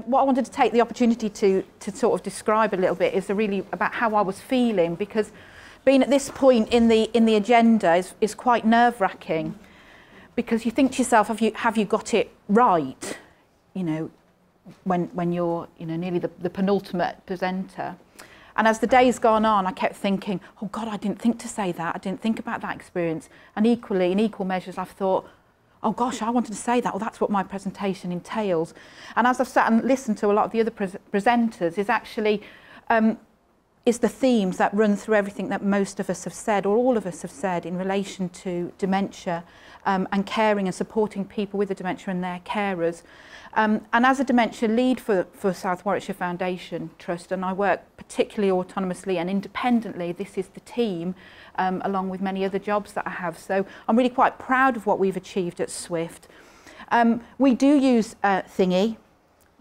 What I wanted to take the opportunity to sort of describe a little bit is really about how I was feeling, because being at this point in the agenda is quite nerve-wracking, because you think to yourself, have you got it right? You know, when you're nearly the penultimate presenter. And as the day's gone on, I kept thinking, oh God, I didn't think to say that. I didn't think about that experience. And equally, in equal measures, I've thought, oh gosh, I wanted to say that. Well, that's what my presentation entails. And as I've sat and listened to a lot of the other presenters, is actually is the themes that run through everything that most of us have said, or all of us have said, in relation to dementia and caring and supporting people with the dementia and their carers. And as a dementia lead for South Warwickshire Foundation Trust, and I work particularly autonomously and independently, this is the team, along with many other jobs that I have. So I'm really quite proud of what we've achieved at Swift. We do use Thingy,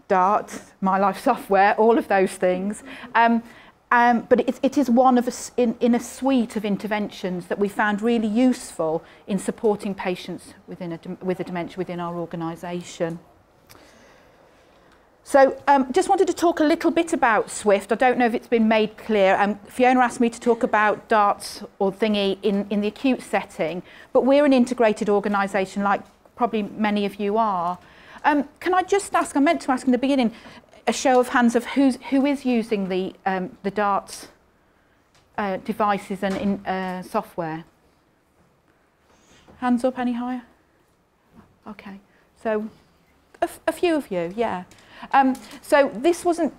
Dart, My Life software, all of those things. But it is one of in a suite of interventions that we found really useful in supporting patients with a dementia within our organisation. So just wanted to talk a little bit about Swift. I don't know if it's been made clear. Fiona asked me to talk about DARTs or Thingy in the acute setting, but we're an integrated organisation like probably many of you are. Can I just ask, I meant to ask in the beginning, a show of hands of who is using the DARTs devices and software? Hands up, any higher? Okay, so a few of you, yeah. So this wasn't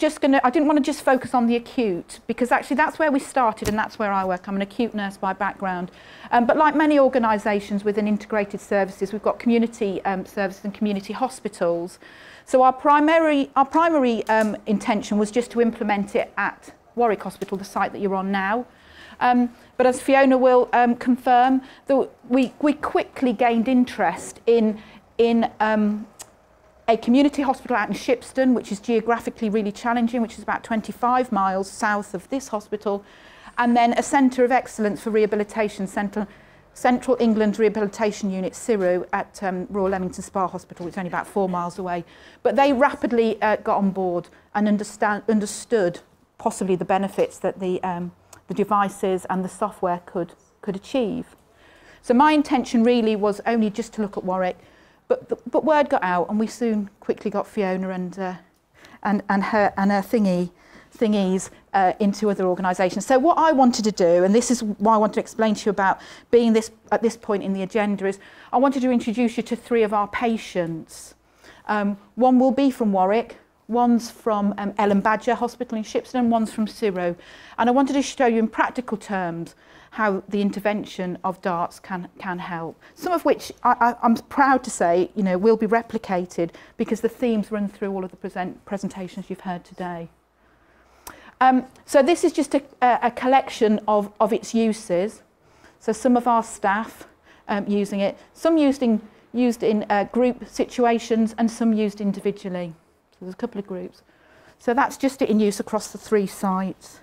just going to, I didn't want to just focus on the acute, because actually that's where we started and that's where I work. I'm an acute nurse by background. But like many organisations within integrated services, we've got community services and community hospitals. So our primary intention was just to implement it at Warwick Hospital, the site that you're on now. But as Fiona will confirm, we quickly gained interest in a community hospital out in Shipston, which is geographically really challenging, which is about 25 miles south of this hospital, and then a centre of excellence for rehabilitation, Central England Rehabilitation Unit, CIRU, at Royal Leamington Spa Hospital, which is only about 4 miles away. But they rapidly got on board and understood possibly the benefits that the devices and the software could achieve. So my intention really was only just to look at Warwick, but word got out, and we soon quickly got Fiona and her thingies into other organisations. So what I wanted to do, and this is why I want to explain to you about being at this point in the agenda, is I wanted to introduce you to 3 of our patients. One will be from Warwick, one's from Ellen Badger Hospital in Shipston, and one's from CIRU. And I wanted to show you in practical terms how the intervention of DARTs can help. Some of which I'm proud to say, will be replicated, because the themes run through all of the presentations you've heard today. So this is just a collection of its uses. So some of our staff using it, some used in group situations, and some used individually. So there's a couple of groups. So that's just it in use across the 3 sites.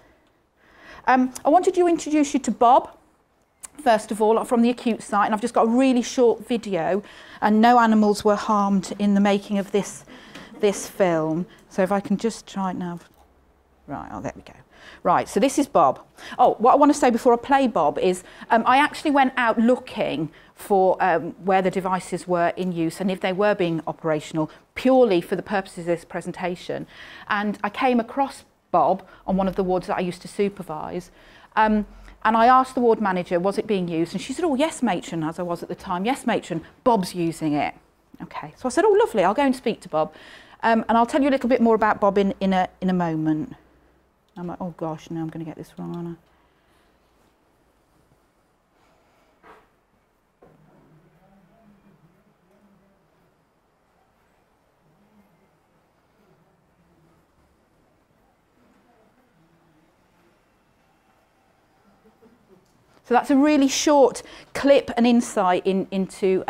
I wanted to introduce you to Bob, first of all, from the acute site, and I've just got a really short video, and no animals were harmed in the making of this film. So if I can just try it now. Right, oh, there we go. Right, so this is Bob. Oh, what I want to say before I play Bob is I actually went out looking for where the devices were in use and if they were being operational, purely for the purposes of this presentation. And I came across Bob on one of the wards that I used to supervise. And I asked the ward manager, was it being used? And she said, oh, yes, matron, as I was at the time. Yes, matron, Bob's using it. Okay, so I said, oh, lovely, I'll go and speak to Bob. And I'll tell you a little bit more about Bob in a moment. I'm like, oh gosh, now I'm going to get this wrong, aren't I? So that's a really short clip and insight into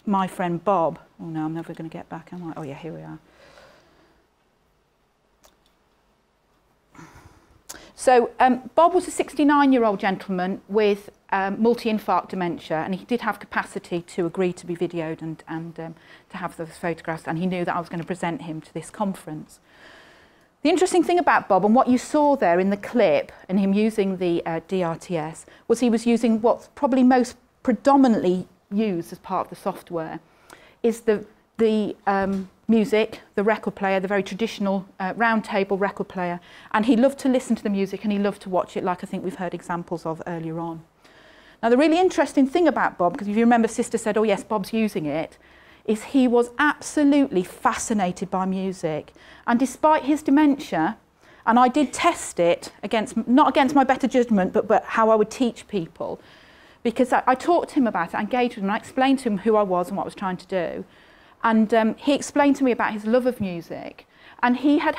my friend Bob. Oh no, I'm never going to get back, am I? Oh yeah, here we are. So Bob was a 69-year-old gentleman with multi-infarct dementia, and he did have capacity to agree to be videoed and to have those photographs, and he knew that I was going to present him to this conference. The interesting thing about Bob, and what you saw there in the clip, and him using the DRTS, was he was using what's probably most predominantly used as part of the software, is the music, the record player, the very traditional round table record player, and he loved to listen to the music and he loved to watch it, like I think we've heard examples of earlier on. Now the really interesting thing about Bob, because if you remember Sister said, oh yes, Bob's using it, is he was absolutely fascinated by music, and despite his dementia, and I did test it against, not against my better judgment, but how I would teach people, because I talked to him about it, I engaged with him, and I explained to him who I was and what I was trying to do. And he explained to me about his love of music, and he had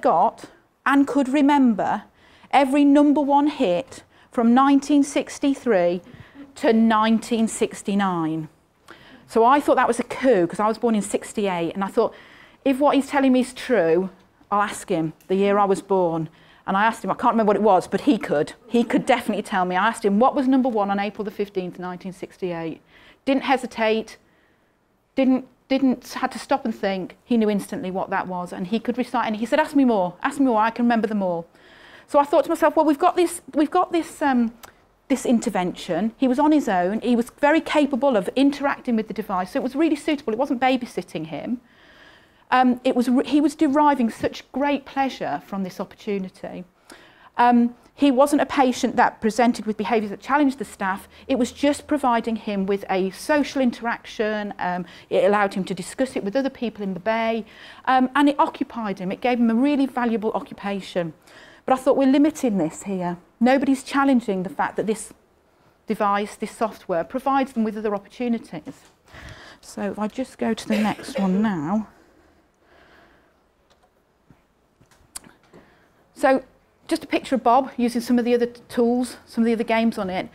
got and could remember every #1 hit from 1963 to 1969. So I thought that was a coup, because I was born in 68, and I thought, if what he's telling me is true, I'll ask him the year I was born. And I asked him, I can't remember what it was, but he could definitely tell me. I asked him what was #1 on April the 15th, 1968. Didn't hesitate, had to stop and think. He knew instantly what that was, and he could recite, and he said, ask me more, I can remember them all. So I thought to myself, well, we've got this intervention. He was on his own, he was very capable of interacting with the device, so it was really suitable. It wasn't babysitting him. He was deriving such great pleasure from this opportunity. He wasn't a patient that presented with behaviours that challenged the staff. It was just providing him with a social interaction. It allowed him to discuss it with other people in the bay, and it occupied him. It gave him a really valuable occupation. But I thought, we're limiting this here. Nobody's challenging the fact that this device, this software, provides them with other opportunities. So if I just go to the next one now. So just a picture of Bob using some of the other tools, some of the other games on it.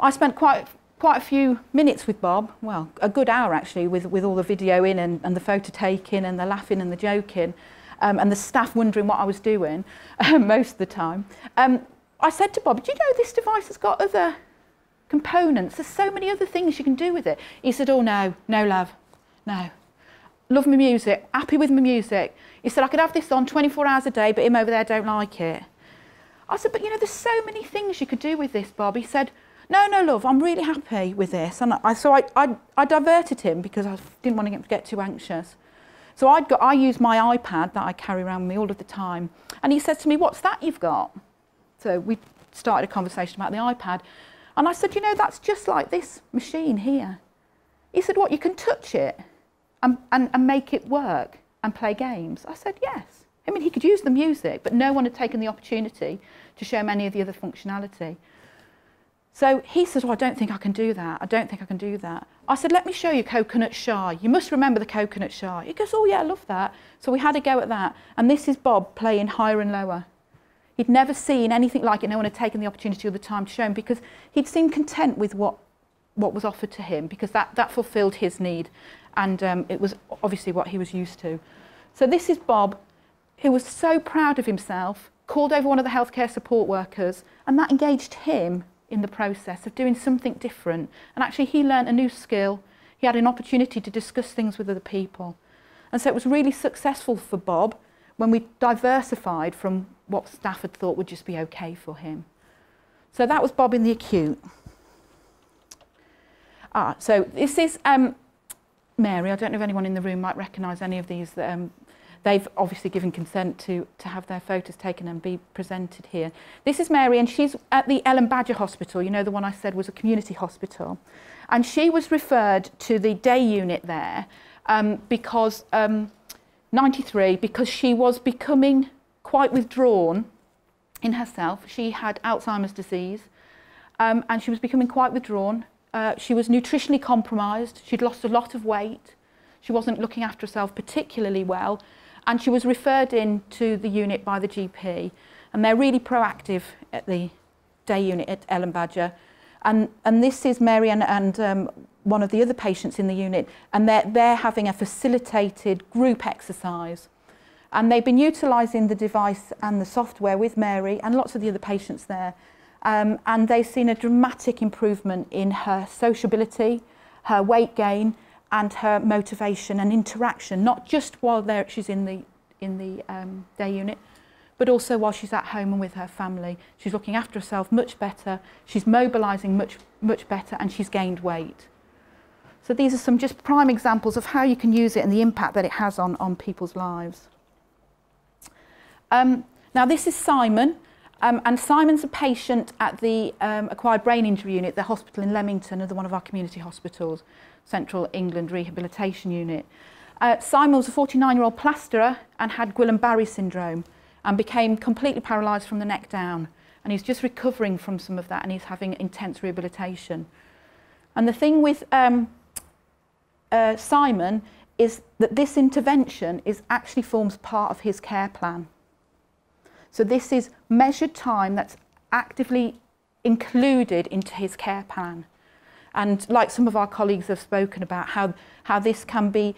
I spent quite a few minutes with Bob, well, a good hour actually, with all the video in and the photo taking and the laughing and the joking, and the staff wondering what I was doing most of the time. I said to Bob, do you know this device has got other components? There's so many other things you can do with it. He said, oh no, love, no. Love my music, happy with my music. He said, I could have this on 24 hours a day, but him over there don't like it. I said, but you know, there's so many things you could do with this, Bob. He said, no, love, I'm really happy with this. And so I diverted him because I didn't want him to get too anxious. So I used my iPad that I carry around with me all of the time. And he said to me, what's that you've got? So we started a conversation about the iPad. And I said, you know, that's just like this machine here. He said, what, you can touch it and make it work and play games? I said, yes. I mean, he could use the music, but no one had taken the opportunity to show him any of the other functionality. So he says, well, I don't think I can do that. I don't think I can do that. I said, let me show you Coconut Shy. You must remember the Coconut Shy. He goes, oh yeah, I love that. So we had a go at that. And this is Bob playing higher and lower. He'd never seen anything like it. No one had taken the opportunity or the time to show him, because he'd seemed content with what was offered to him, because that fulfilled his need. And it was obviously what he was used to. So this is Bob, who was so proud of himself, called over one of the healthcare support workers, and that engaged him in the process of doing something different. And actually he learnt a new skill. He had an opportunity to discuss things with other people. And so it was really successful for Bob when we diversified from what staff had thought would just be okay for him. So that was Bob in the acute. So this is Mary. I don't know if anyone in the room might recognise any of these. They've obviously given consent to have their photos taken and be presented here. This is Mary, and she's at the Ellen Badger Hospital, you know, the one I said was a community hospital. And she was referred to the day unit there because 93, because she was becoming quite withdrawn in herself. She had Alzheimer's disease, and she was becoming quite withdrawn. She was nutritionally compromised. She'd lost a lot of weight. She wasn't looking after herself particularly well. And she was referred in to the unit by the GP. And they're really proactive at the day unit at Ellen Badger. And this is Mary and one of the other patients in the unit. And they're having a facilitated group exercise. And they've been utilising the device and the software with Mary and lots of the other patients there. And they've seen a dramatic improvement in her sociability, her weight gain, and her motivation and interaction, not just while she's in the day unit, but also while she's at home and with her family. She's looking after herself much better, she's mobilising much better, and she's gained weight. So these are some just prime examples of how you can use it and the impact that it has on people's lives. Now this is Simon, and Simon's a patient at the Acquired Brain Injury Unit, the hospital in Leamington, another one of our community hospitals, Central England Rehabilitation Unit. Simon was a 49-year-old plasterer and had Guillain-Barré syndrome and became completely paralysed from the neck down. And he's just recovering from some of that, and he's having intense rehabilitation. And the thing with Simon is that this intervention actually forms part of his care plan. So this is measured time that's actively included into his care plan. And like some of our colleagues have spoken about, how this can be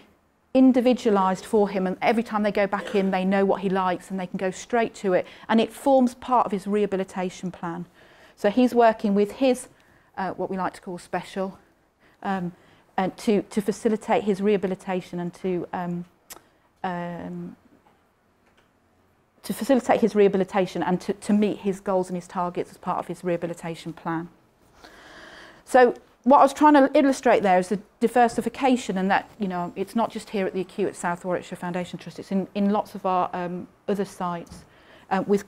individualised for him, and every time they go back in they know what he likes and they can go straight to it, and it forms part of his rehabilitation plan. So he's working with his what we like to call special and to facilitate his rehabilitation and to meet his goals and his targets as part of his rehabilitation plan. So what I was trying to illustrate there is the diversification, and that, you know, it's not just here at the acute at South Warwickshire Foundation Trust, it's in lots of our other sites with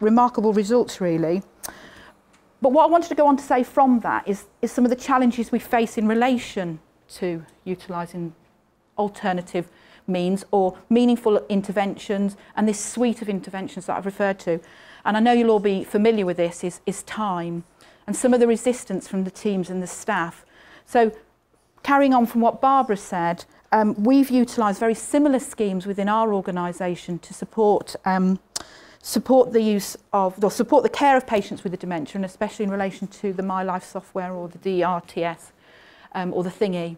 remarkable results really. But what I wanted to go on to say from that is some of the challenges we face in relation to utilising alternative means or meaningful interventions, and this suite of interventions that I've referred to. And I know you'll all be familiar with this, is time, and some of the resistance from the teams and the staff. So carrying on from what Barbara said, we've utilised very similar schemes within our organisation to support the use of, or support the care of patients with dementia, and especially in relation to the My Life software or the DRTS or the thingy.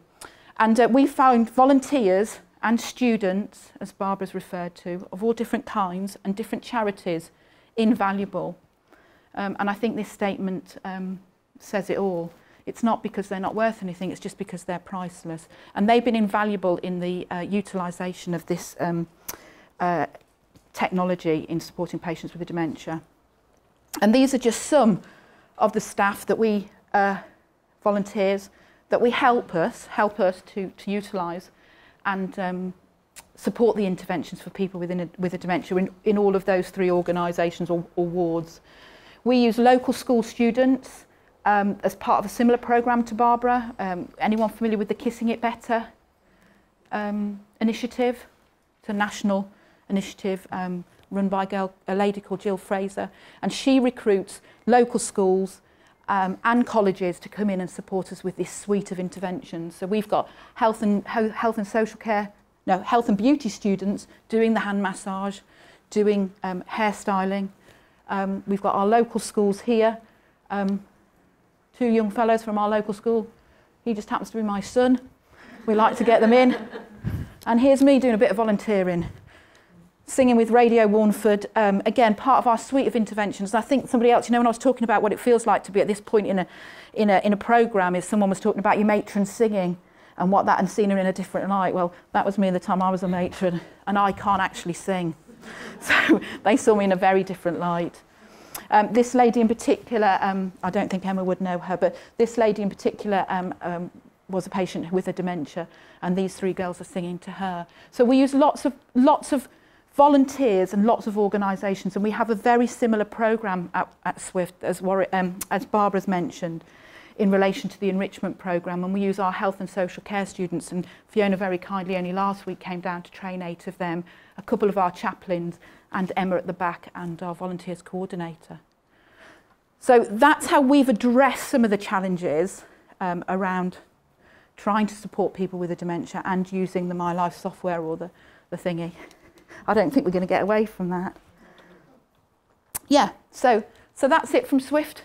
And we found volunteers and students, as Barbara's referred to, of all different kinds and different charities, invaluable. And I think this statement says it all. It's not because they're not worth anything, it's just because they're priceless. And they've been invaluable in the utilisation of this technology in supporting patients with dementia. And these are just some of the staff that we, volunteers, that we help us to utilise and support the interventions for people with a dementia in all of those three organisations or wards. We use local school students as part of a similar programme to Barbara. Anyone familiar with the Kissing It Better initiative? It's a national initiative run by a lady called Jill Fraser, and she recruits local schools and colleges to come in and support us with this suite of interventions. So we've got health and beauty students doing the hand massage, doing hairstyling. We've got our local schools here, two young fellows from our local school. He just happens to be my son. We like to get them in. And here's me doing a bit of volunteering, singing with Radio Warnford, again, part of our suite of interventions. I think somebody else, you know, when I was talking about what it feels like to be at this point in a programme, is someone was talking about your matron singing and what that, and seeing her in a different light. Well, that was me at the time I was a matron, and I can't actually sing. So they saw me in a very different light. This lady in particular, I don't think Emma would know her, but this lady in particular was a patient with a dementia, and these three girls are singing to her. So we use lots of volunteers and lots of organisations, and we have a very similar programme at Swift as Barbara's mentioned in relation to the enrichment programme, and we use our health and social care students, and Fiona very kindly only last week came down to train 8 of them, a couple of our chaplains, and Emma at the back, and our volunteers coordinator. So that's how we've addressed some of the challenges around trying to support people with a dementia and using the My Life software or the thingy. I don't think we're going to get away from that. Yeah, so that's it from Swift.